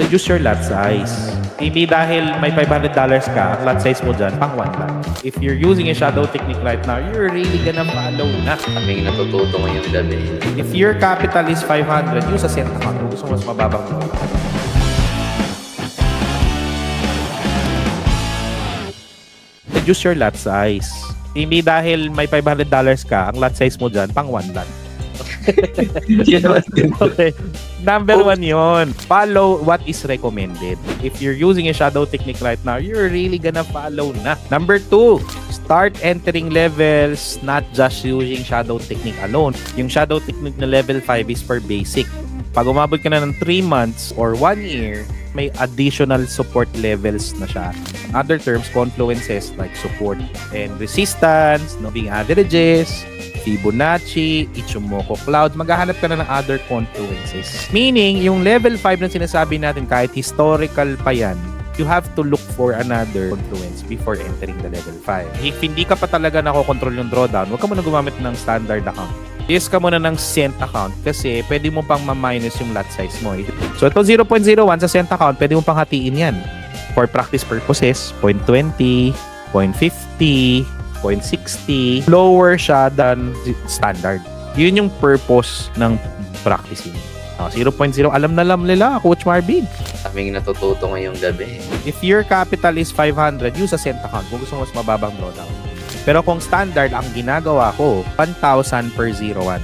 reduce your lot size. Hindi dahil may $500 ka, ang lot size mo dyan, pang 1 lot. If you're using a shadow technique right now, you're really gonna follow na. Kaming natututo ngayong gabi. If your capital is 500, use a cent account. Kung gusto mo mas mababang mo. Reduce your lot size. Hindi dahil may $500 ka, ang lot size mo dyan, pang 1 lot. Okay. Number 1 yon. Follow what is recommended. If you're using a shadow technique right now, you're really gonna follow na. Number 2, start entering levels, not just using shadow technique alone. Yung shadow technique na level 5 is for basic. Pag umabot ka na ng 3 months or 1 year, may additional support levels na siya. In other terms, confluences like support and resistance, moving averages, Fibonacci, Ichimoku Cloud, maghahanap ka na ng other confluences. Meaning, yung level 5 na sinasabi natin, kahit historical pa yan, you have to look for another confluence before entering the level 5. If hindi ka pa talaga nakokontrol yung drawdown, huwag ka muna gumamit ng standard account. Use ka muna ng cent account kasi pwede mo pang ma-minus yung lot size mo. So, ito 0.01 sa cent account, pwede mo pang hatiin yan. For practice purposes, 0.20, 0.50, 0.60, lower siya than standard. Yun yung purpose ng practicing. 0.0, alam na alam nila, Coach Marvin. Kaming natututo ngayong gabi. If your capital is 500, use a cent account kung gusto mo mas mababang drawdown. Pero kung standard, ang ginagawa ko, 1,000 per 01.